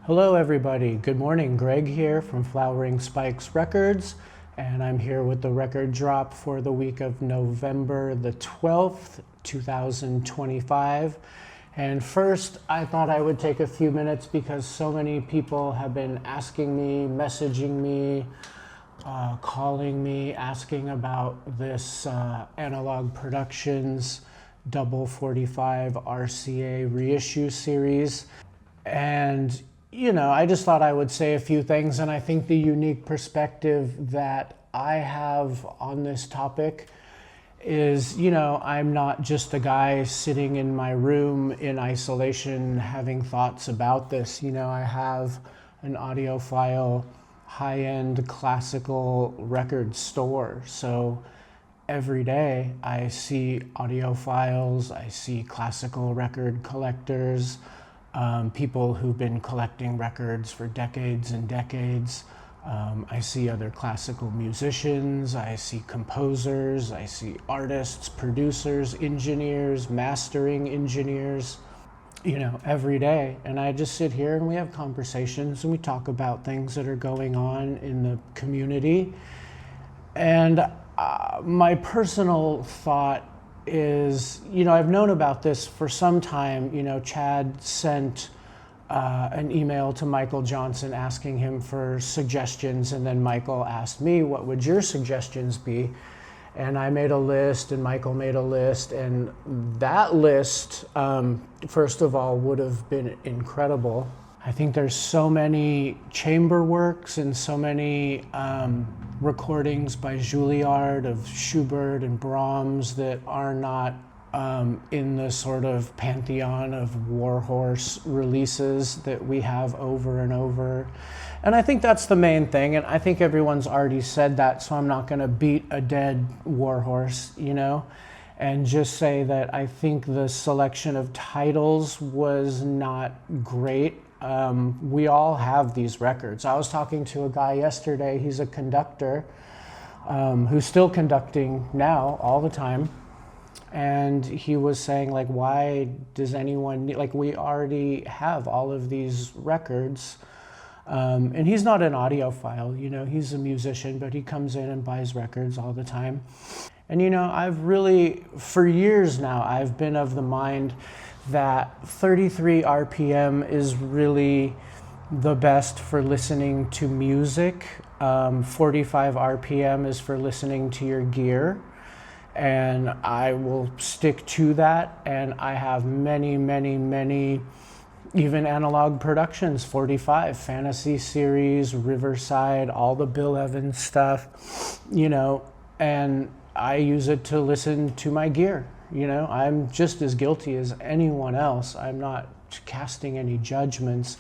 Hello everybody, good morning. Greg here from Flowering Spikes Records, and I'm here with the record drop for the week of November the 12th, 2025. And first, I thought I would take a few minutes because so many people have been asking me, messaging me, calling me, asking about this Analogue Productions Double 45 RCA Reissue series. And I just thought I would say a few things, and I think the unique perspective that I have on this topic is, I'm not just a guy sitting in my room in isolation having thoughts about this. I have an audiophile, high-end classical record store, so every day I see audiophiles, I see classical record collectors, people who've been collecting records for decades and decades. I see other classical musicians, I see composers, I see artists, producers, engineers, mastering engineers, every day. And I just sit here and we have conversations and we talk about things that are going on in the community. And my personal thought is, I've known about this for some time. Chad sent an email to Michael Johnson asking him for suggestions, and then Michael asked me, what would your suggestions be? And I made a list, and Michael made a list, and that list, first of all, would have been incredible. I think there's so many chamber works and so many recordings by Juilliard of Schubert and Brahms that are not in the sort of pantheon of warhorse releases that we have over and over. And I think that's the main thing, and I think everyone's already said that, so I'm not going to beat a dead warhorse, and just say that I think the selection of titles was not great. We all have these records. I was talking to a guy yesterday, he's a conductor, who's still conducting now all the time. And he was saying, why does anyone need, we already have all of these records. And he's not an audiophile, he's a musician, but he comes in and buys records all the time. And I've really, for years now, I've been of the mind that 33 RPM is really the best for listening to music. 45 RPM is for listening to your gear. And I will stick to that. And I have many, even Analogue Productions, 45, Fantasy Series, Riverside, all the Bill Evans stuff, and I use it to listen to my gear. I'm just as guilty as anyone else. I'm not casting any judgments.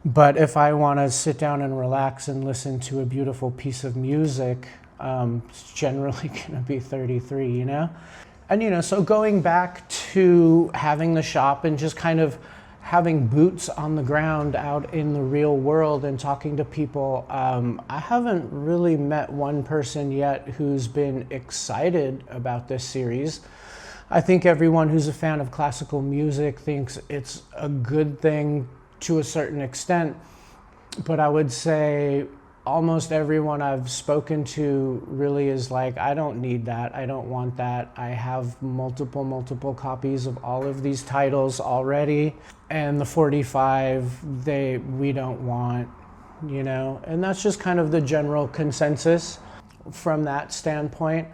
But if I want to sit down and relax and listen to a beautiful piece of music, it's generally going to be 33, And, so going back to having the shop and just kind of having boots on the ground out in the real world and talking to people, I haven't really met one person yet who's been excited about this series. I think everyone who's a fan of classical music thinks it's a good thing to a certain extent, but I would say almost everyone I've spoken to really is I don't need that, I don't want that. I have multiple copies of all of these titles already, and the 45 we don't want, and that's just kind of the general consensus from that standpoint.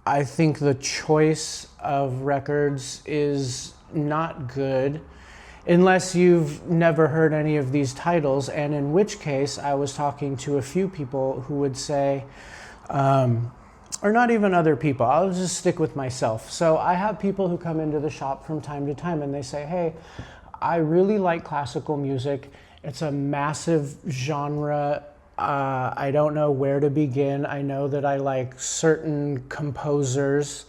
I think the choice of records is not good unless you've never heard any of these titles, and in which case I was talking to a few people who would say, or not even other people, I'll just stick with myself. So I have people who come into the shop from time to time and they say, hey, I really like classical music. It's a massive genre. I don't know where to begin. I know that I like certain composers,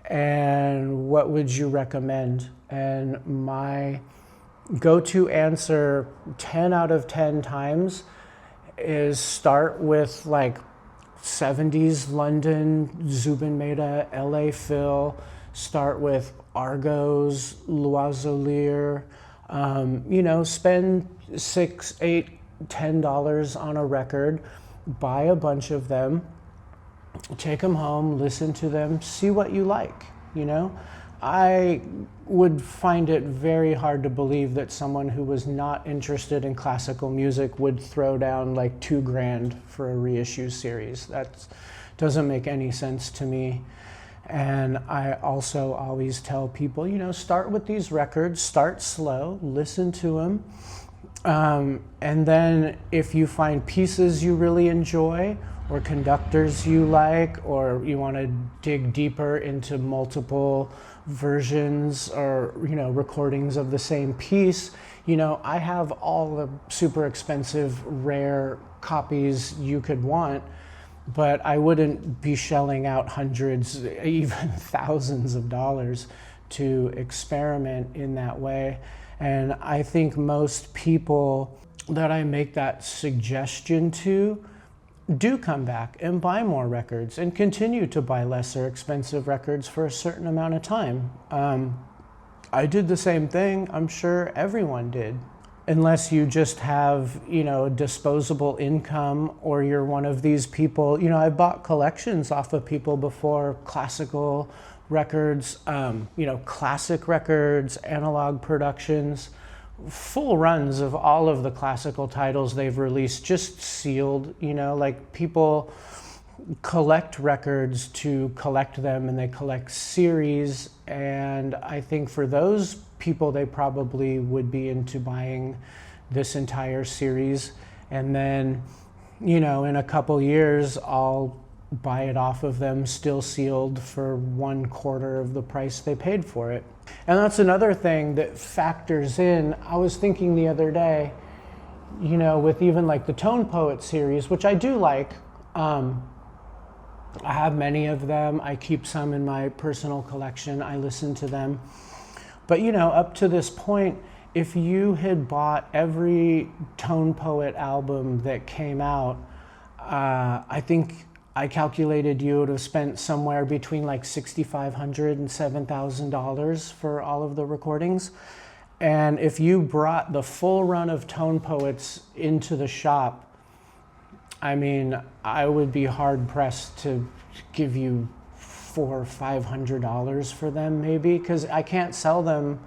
and what would you recommend? And my go-to answer 10 out of 10 times is start with 70s London, Zubin Mehta, LA Phil, start with Argos, Loiselier, You know, spend $6, $8, $10 on a record, buy a bunch of them, take them home, listen to them, see what you like, you know? I would find it very hard to believe that someone who was not interested in classical music would throw down like $2,000 for a reissue series. That doesn't make any sense to me. And I also always tell people, you know, start with these records, start slow, listen to them. And then if you find pieces you really enjoy, or conductors you like, or you want to dig deeper into multiple versions or, you know, recordings of the same piece, you know, I have all the super expensive, rare copies you could want, but I wouldn't be shelling out hundreds, even thousands of dollars to experiment in that way. And I think most people that I make that suggestion to do come back and buy more records and continue to buy lesser expensive records for a certain amount of time. I did the same thing. I'm sure everyone did. Unless you just have, you know, disposable income, or you're one of these people, you know, I bought collections off of people before, classical records, you know, classic records, Analog Productions, full runs of all of the classical titles they've released, just sealed, you know, like people collect records to collect them, and they collect series. And I think for those people, they probably would be into buying this entire series. And then, you know, in a couple years, I'll buy it off of them still sealed for 1/4 of the price they paid for it. And that's another thing that factors in. I was thinking the other day, you know, with even like the Tone Poet series, which I do like, I have many of them. I keep some in my personal collection. I listen to them. But, you know, up to this point, if you had bought every Tone Poet album that came out, I think I calculated you would have spent somewhere between like $6,500 and $7,000 for all of the recordings. And if you brought the full run of Tone Poets into the shop, I mean, I would be hard pressed to give you $400 or $500 for them, maybe, because I can't sell them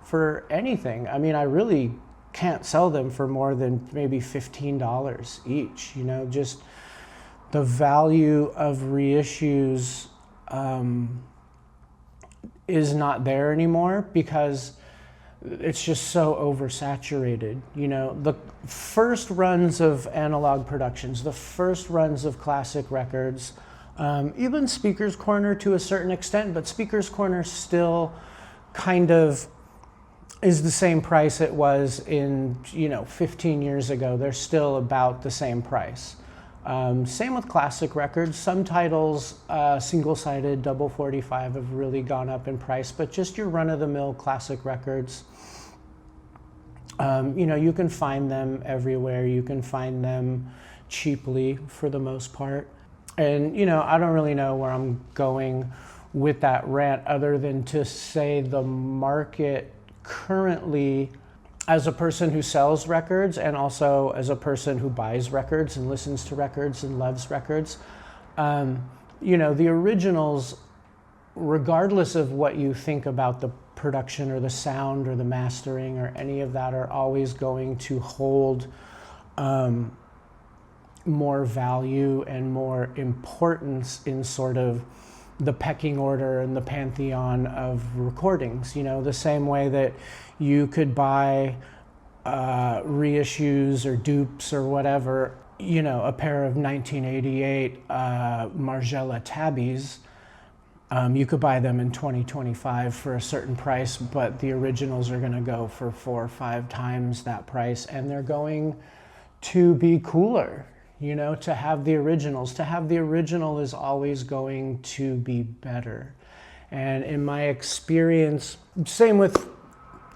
for anything. I mean, I really can't sell them for more than maybe $15 each, you know, just the value of reissues is not there anymore because it's just so oversaturated. You know, the first runs of Analog Productions, the first runs of classic records, even Speaker's Corner to a certain extent, but Speaker's Corner still kind of is the same price it was in, you know, 15 years ago. They're still about the same price. Same with classic records. Some titles, single-sided, double 45, have really gone up in price, but just your run-of-the-mill classic records, you know, you can find them everywhere. You can find them cheaply for the most part. And, you know, I don't really know where I'm going with that rant other than to say the market currently, as a person who sells records and also as a person who buys records and listens to records and loves records, you know, the originals, regardless of what you think about the production or the sound or the mastering or any of that, are always going to hold more value and more importance in sort of the pecking order and the pantheon of recordings. You know, the same way that you could buy reissues or dupes or whatever, you know, a pair of 1988 Margiela tabbies, you could buy them in 2025 for a certain price, but the originals are going to go for 4 or 5 times that price, and they're going to be cooler. You know, to have the originals. To have the original is always going to be better. And in my experience, same with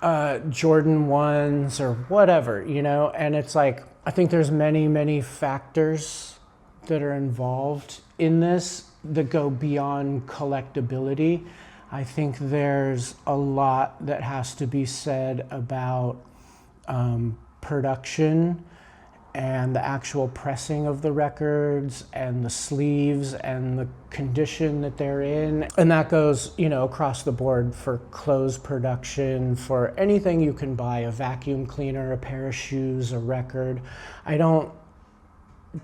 Jordan 1s or whatever, you know, and it's like, I think there's many, many factors that are involved in this that go beyond collectability. I think there's a lot that has to be said about production and the actual pressing of the records and the sleeves and the condition that they're in. And that goes, you know, across the board for clothes production, for anything you can buy, a vacuum cleaner, a pair of shoes, a record. I don't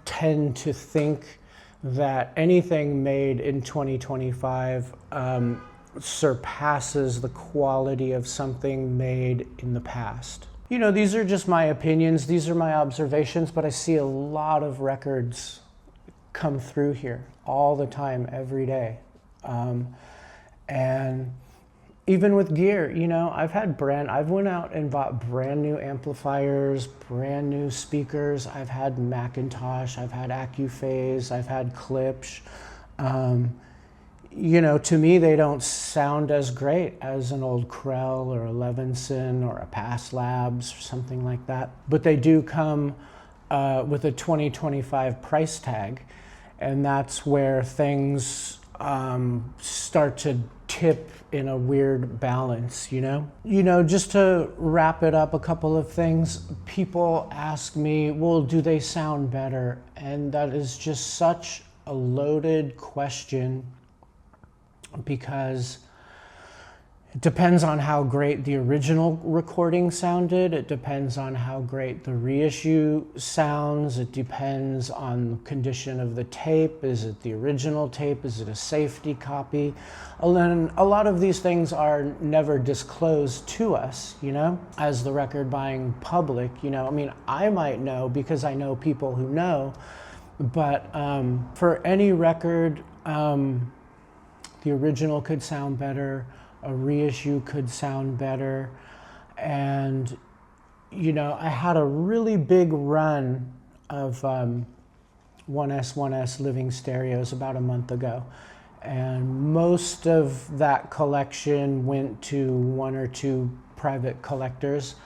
tend to think that anything made in 2025 surpasses the quality of something made in the past. You know, these are just my opinions, these are my observations, but I see a lot of records come through here all the time, every day. And even with gear, you know, I've went out and bought brand new amplifiers, brand new speakers. I've had Macintosh, I've had Accuphase, I've had Klipsch. You know, to me, they don't sound as great as an old Krell or a Levinson or a Pass Labs or something like that. But they do come with a 2025 price tag. And that's where things start to tip in a weird balance, you know? You know, just to wrap it up, a couple of things. People ask me, well, do they sound better? And that is just such a loaded question, because it depends on how great the original recording sounded. It depends on how great the reissue sounds. It depends on the condition of the tape. Is it the original tape? Is it a safety copy? And then a lot of these things are never disclosed to us, you know, as the record buying public. You know, I mean, I might know because I know people who know, but for any record, the original could sound better, a reissue could sound better. And, you know, I had a really big run of 1S living stereos about a month ago. And most of that collection went to one or two private collectors.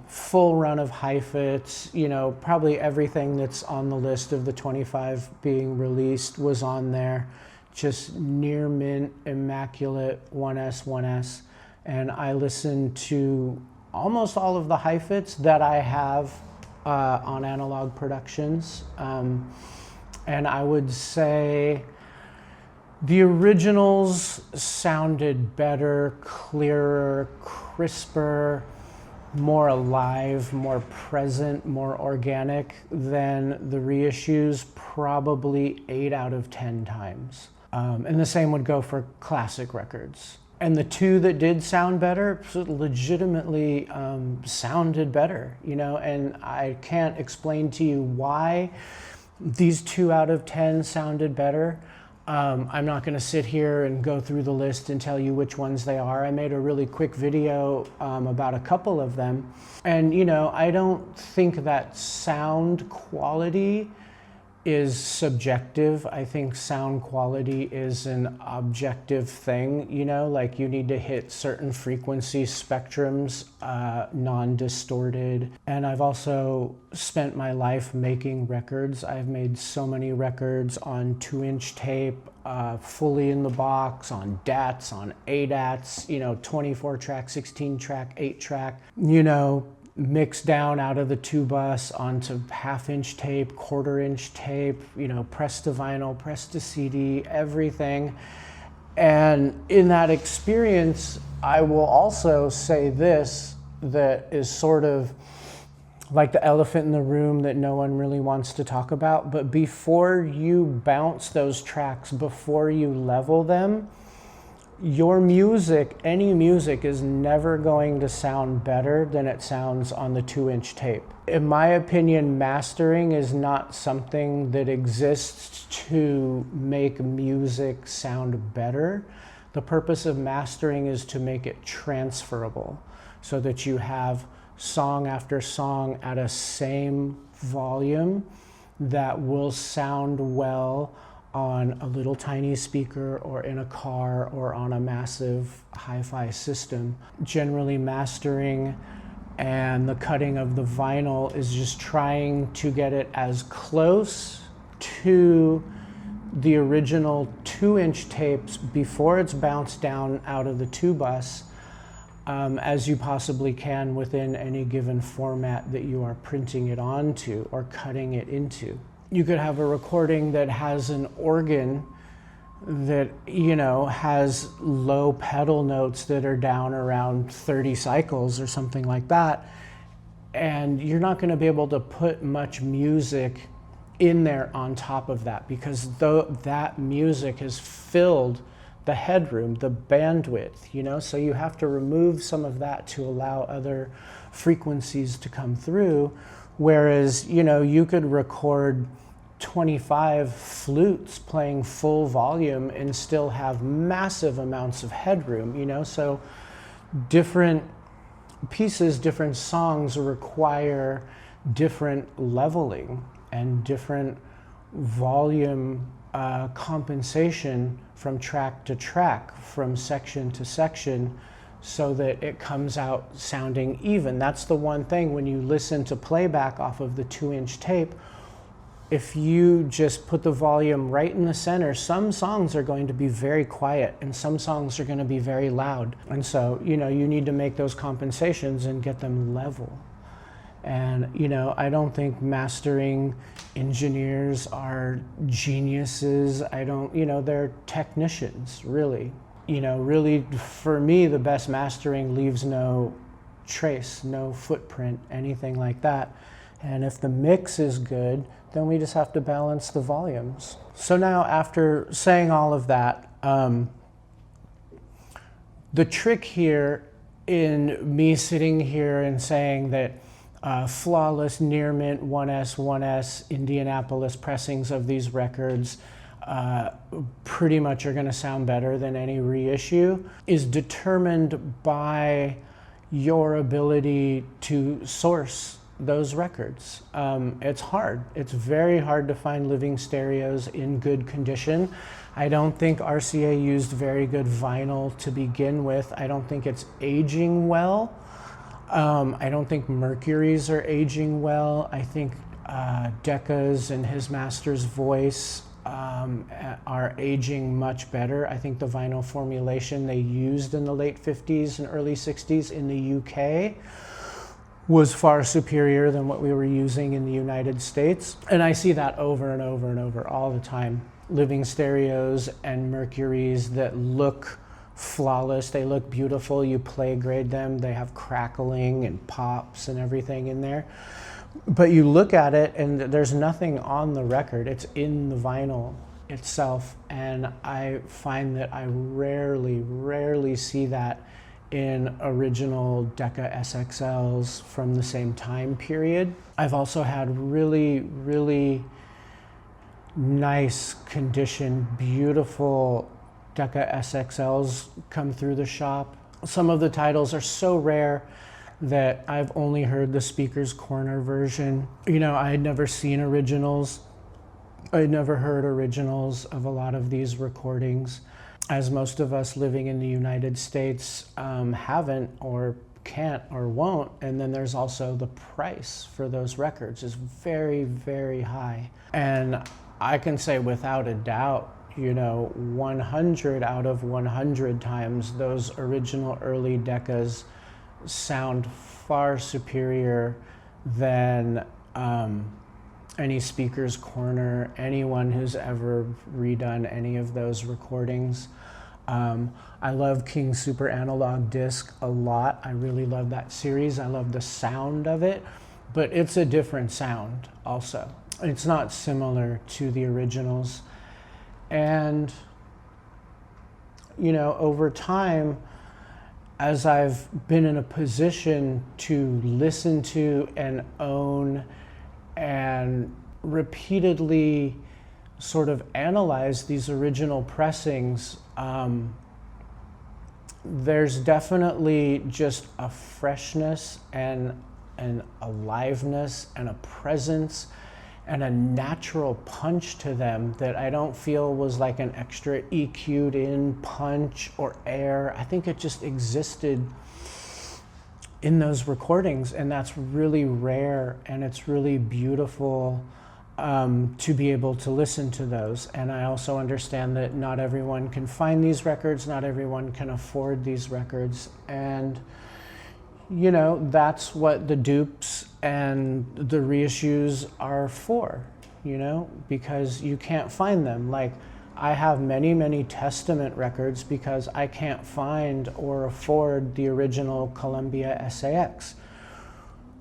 Full run of Heifetz, you know, probably everything that's on the list of the 25 being released was on there. Just near mint, immaculate 1S. And I listened to almost all of the Heifetz that I have on Analogue Productions. And I would say the originals sounded better, clearer, crisper, more alive, more present, more organic than the reissues, probably 8 out of 10 times. And the same would go for classic records. And the two that did sound better legitimately sounded better, you know, and I can't explain to you why these 2 out of 10 sounded better. I'm not going to sit here and go through the list and tell you which ones they are. I made a really quick video about a couple of them. And, you know, I don't think that sound quality is subjective. I think sound quality is an objective thing, you know, like you need to hit certain frequency spectrums, non-distorted. And I've also spent my life making records. I've made so many records on 2-inch tape, fully in the box, on DATs, on ADATs, you know, 24 track, 16 track, 8 track, you know, mixed down out of the 2-bus onto 1/2-inch tape, 1/4-inch tape, you know, pressed to vinyl, pressed to CD, everything. And in that experience, I will also say this, that is sort of like the elephant in the room that no one really wants to talk about. But before you bounce those tracks, before you level them, your music, any music, is never going to sound better than it sounds on the 2-inch tape. In my opinion, mastering is not something that exists to make music sound better. The purpose of mastering is to make it transferable so that you have song after song at a same volume that will sound well on a little tiny speaker or in a car or on a massive hi-fi system. Generally, mastering and the cutting of the vinyl is just trying to get it as close to the original 2-inch tapes before it's bounced down out of the 2-bus as you possibly can within any given format that you are printing it onto or cutting it into. You could have a recording that has an organ that, you know, has low pedal notes that are down around 30 cycles or something like that, and you're not going to be able to put much music in there on top of that, because that music has filled the headroom, the bandwidth, you know, so you have to remove some of that to allow other frequencies to come through. Whereas, you know, you could record 25 flutes playing full volume and still have massive amounts of headroom, you know, so different pieces, different songs require different leveling and different volume compensation from track to track, from section to section, so that it comes out sounding even. That's the one thing when you listen to playback off of the 2-inch tape. If you just put the volume right in the center, some songs are going to be very quiet and some songs are going to be very loud. And so, you know, you need to make those compensations and get them level. And, you know, I don't think mastering engineers are geniuses. You know, they're technicians, really. You know, really, for me, the best mastering leaves no trace, no footprint, anything like that. And if the mix is good, then we just have to balance the volumes. So now, after saying all of that, the trick here in me sitting here and saying that flawless near mint 1S Indianapolis pressings of these records pretty much are going to sound better than any reissue is determined by your ability to source those records. It's hard. It's very hard to find living stereos in good condition. I don't think RCA used very good vinyl to begin with. I don't think it's aging well. I don't think Mercury's are aging well. I think Decca's and his master's voice are aging much better. I think the vinyl formulation they used in the late 50s and early 60s in the UK was far superior than what we were using in the United States. And I see that over and over and over all the time. Living stereos and Mercuries that look flawless, they look beautiful, you play grade them, they have crackling and pops and everything in there. But you look at it and there's nothing on the record, it's in the vinyl itself. And I find that I rarely see that in original Decca SXLs from the same time period. I've also had really nice condition, beautiful Decca SXLs come through the shop. Some of the titles are so rare that I've only heard the Speaker's Corner version. You know, I had never seen originals. I had never heard originals of a lot of these recordings, as most of us living in the United States haven't or can't or won't. And then there's also the price for those records is very high. And I can say without a doubt, you know, 100 out of 100 times those original early Deccas sound far superior than any Speaker's Corner, anyone who's ever redone any of those recordings. I love King Super Analog Disc a lot. I really love that series. I love the sound of it, but it's a different sound also. It's not similar to the originals. And, you know, over time, as I've been in a position to listen to and own and repeatedly sort of analyze these original pressings, there's definitely just a freshness and an aliveness and a presence and a natural punch to them that I don't feel was like an extra EQ'd in punch or air. I think it just existed in those recordings, and that's really rare and it's really beautiful to be able to listen to those. And I also understand that not everyone can find these records, not everyone can afford these records. And, you know, that's what the dupes and the reissues are for, you know, because you can't find them. Like, I have many, many Testament records because I can't find or afford the original Columbia SAX.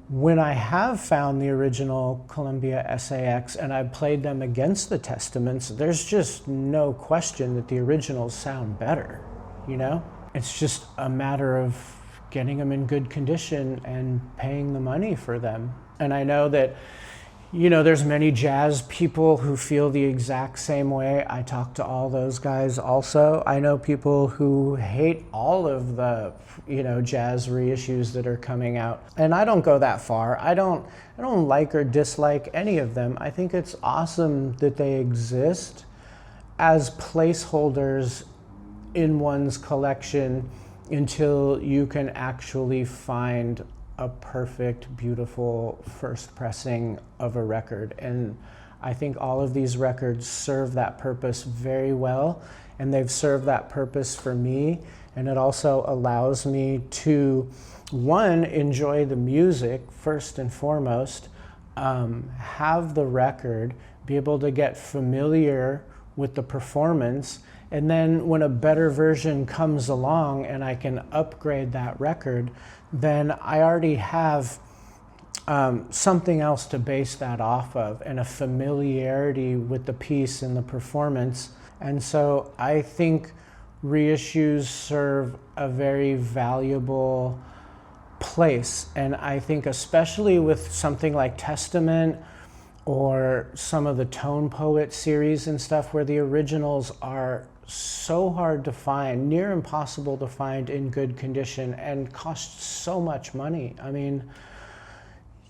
When I have found the original Columbia SAX and I've played them against the Testaments, there's just no question that the originals sound better, you know? It's just a matter of getting them in good condition and paying the money for them. And I know that, you know, there's many jazz people who feel the exact same way. I talk to all those guys also. I know people who hate all of the, you know, jazz reissues that are coming out. And I don't go that far. I don't like or dislike any of them. I think it's awesome that they exist as placeholders in one's collection until you can actually find a perfect, beautiful first pressing of a record. And I think all of these records serve that purpose very well, and they've served that purpose for me. And it also allows me to, one, enjoy the music first and foremost, have the record, be able to get familiar with the performance, and then when a better version comes along and I can upgrade that record, then I already have something else to base that off of, and a familiarity with the piece and the performance. And so I think reissues serve a very valuable place. And I think especially with something like Testament or some of the Tone Poet series and stuff, where the originals are so hard to find, near impossible to find in good condition, and cost so much money. I mean,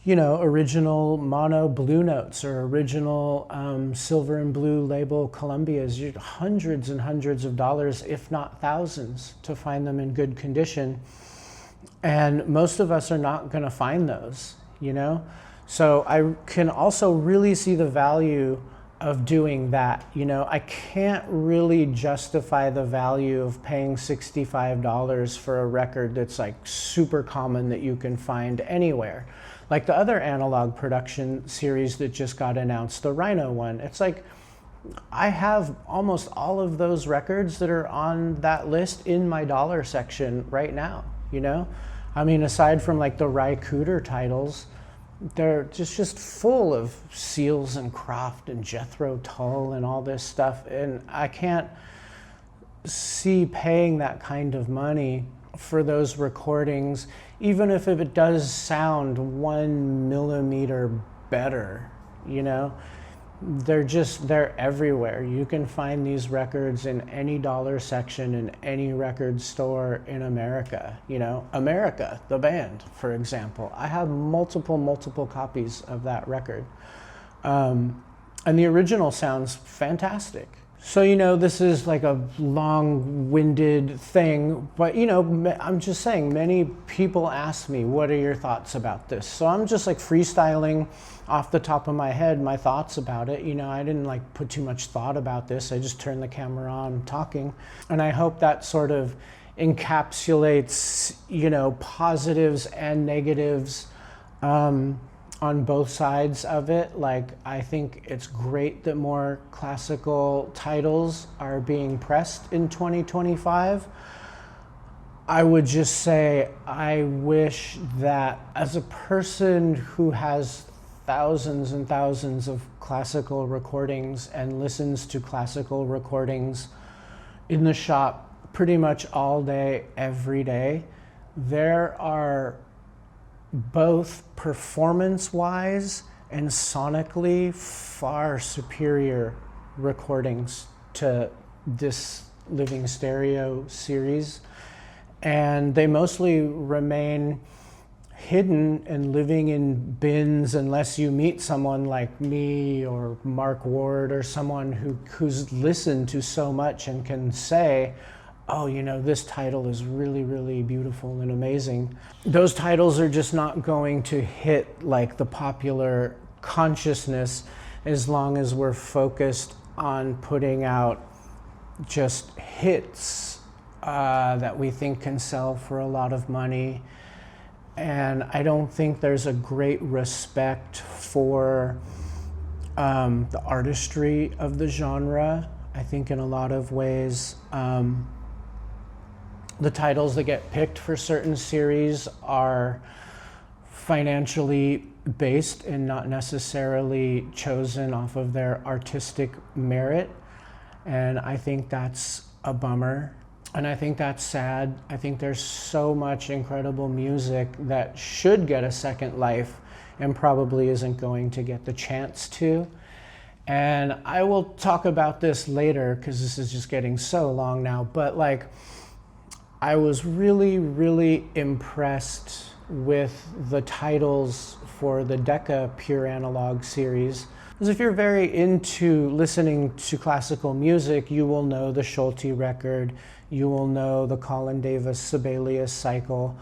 you know, original mono blue notes or original silver and blue label Columbias, hundreds and hundreds of dollars, if not thousands, to find them in good condition. And most of us are not going to find those, you know? So I can also really see the value of doing that. You know, I can't really justify the value of paying $65 for a record that's like super common that you can find anywhere. Like the other analog production series that just got announced, the Rhino one. It's like, I have almost all of those records that are on that list in my dollar section right now, you know? I mean, aside from like the Reissue titles, they're just full of Seals and Croft and Jethro Tull and all this stuff. And I can't see paying that kind of money for those recordings, even if it does sound 1 millimeter better, you know? They're everywhere. You can find these records in any dollar section in any record store in America. You know, America, the band, for example. I have multiple copies of that record. And the original sounds fantastic. So, you know, this is like a long-winded thing, but, you know, I'm just saying, many people ask me, what are your thoughts about this? So I'm just like freestyling off the top of my head my thoughts about it. You know, I didn't like put too much thought about this. I just turned the camera on talking. And I hope that sort of encapsulates, you know, positives and negatives on both sides of it. Like, I think it's great that more classical titles are being pressed in 2025. I would just say, I wish that as a person who has thousands and thousands of classical recordings and listens to classical recordings in the shop pretty much all day, every day, there are both performance-wise and sonically far superior recordings to this Living Stereo series. And they mostly remain hidden and living in bins unless you meet someone like me or Mark Ward or someone who's listened to so much and can say, oh, you know, this title is really, really beautiful and amazing. Those titles are just not going to hit like the popular consciousness as long as we're focused on putting out just hits that we think can sell for a lot of money. And I don't think there's a great respect for the artistry of the genre. I think in a lot of ways, the titles that get picked for certain series are financially based and not necessarily chosen off of their artistic merit. And I think that's a bummer. And I think that's sad. I think there's so much incredible music that should get a second life and probably isn't going to get the chance to. And I will talk about this later because this is just getting so long now, but like, I was really, really impressed with the titles for the Decca Pure Analog series. Because if you're very into listening to classical music, you will know the Schulte record, you will know the Colin Davis Sibelius cycle,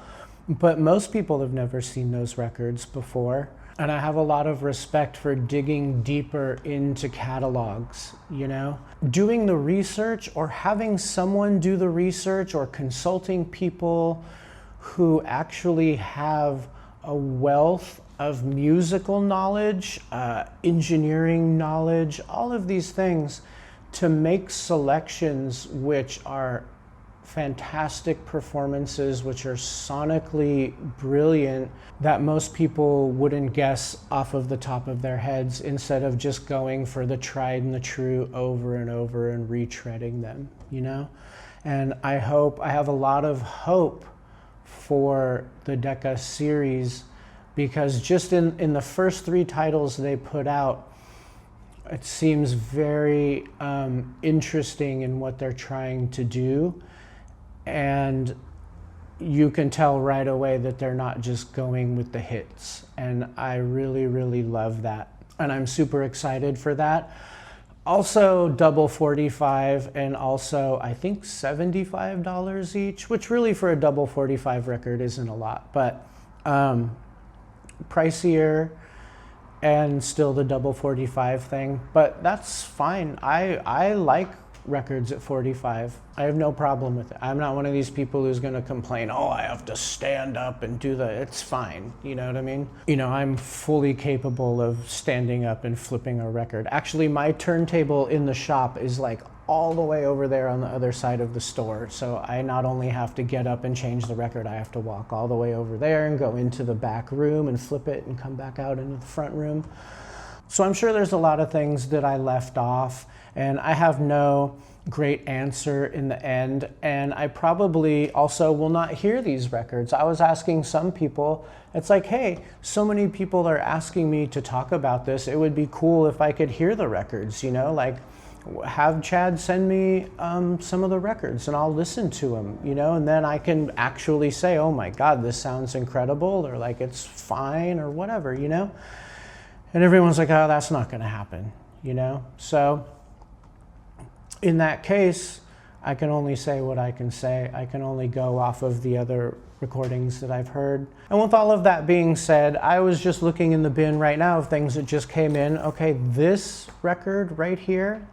but most people have never seen those records before. And I have a lot of respect for digging deeper into catalogs, you know? Doing the research or having someone do the research or consulting people who actually have a wealth of musical knowledge, engineering knowledge, all of these things to make selections which are fantastic performances, which are sonically brilliant, that most people wouldn't guess off of the top of their heads, instead of just going for the tried and the true over and over and retreading them, you know? And I have a lot of hope for the Decca series, because just in the first 3 titles they put out, it seems very interesting in what they're trying to do. And you can tell right away that they're not just going with the hits. And I really, really love that. And I'm super excited for that. Also double 45 and also I think $75 each, which really for a double 45 record isn't a lot, but pricier and still the double 45 thing, but that's fine. I like records at 45. I have no problem with it. I'm not one of these people who's going to complain, oh, I have to stand up and do it's fine. You know what I mean? You know, I'm fully capable of standing up and flipping a record. Actually, my turntable in the shop is like all the way over there on the other side of the store. So I not only have to get up and change the record, I have to walk all the way over there and go into the back room and flip it and come back out into the front room. So I'm sure there's a lot of things that I left off, and I have no great answer in the end, and I probably also will not hear these records. I was asking some people, it's like, hey, so many people are asking me to talk about this, it would be cool if I could hear the records, you know, like have Chad send me some of the records and I'll listen to them, you know, and then I can actually say, oh my God, this sounds incredible, or like it's fine, or whatever, you know. And everyone's like, oh, that's not going to happen, you know? So in that case, I can only say what I can say. I can only go off of the other recordings that I've heard. And with all of that being said, I was just looking in the bin right now of things that just came in. Okay, this record right here,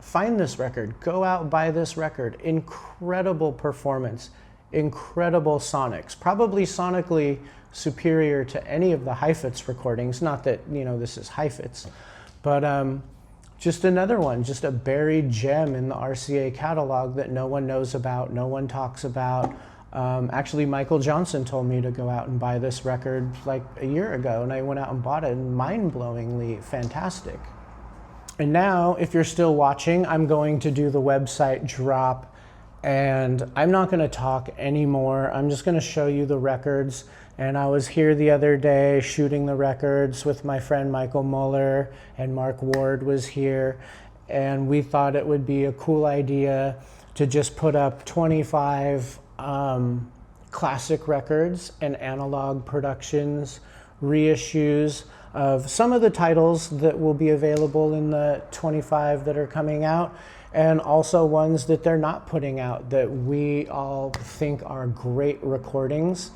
find this record. Go out, buy this record. Incredible performance, incredible sonics, probably sonically superior to any of the Heifetz recordings. Not that, you know, this is Heifetz, but just another one, just a buried gem in the RCA catalog that no one knows about, no one talks about. Actually, Michael Johnson told me to go out and buy this record like a year ago, and I went out and bought it, and mind-blowingly fantastic. And now, if you're still watching, I'm going to do the website drop, and I'm not going to talk anymore. I'm just going to show you the records. And I was here the other day shooting the records with my friend Michael Muller, and Mark Ward was here. And we thought it would be a cool idea to just put up 25 classic records and analog productions, reissues of some of the titles that will be available in the 25 that are coming out, and also ones that they're not putting out that we all think are great recordings.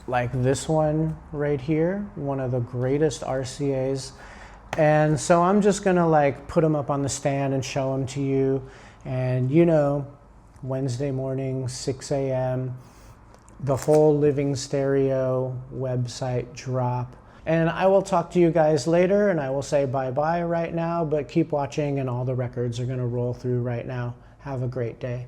Like this one right here, one of the greatest RCAs And so I'm just gonna like put them up on the stand and show them to you. And you know, Wednesday morning, 6 a.m., the whole Living Stereo website drop. And I will talk to you guys later, and I will say bye-bye right now, but keep watching and all the records are gonna roll through right now. Have a great day.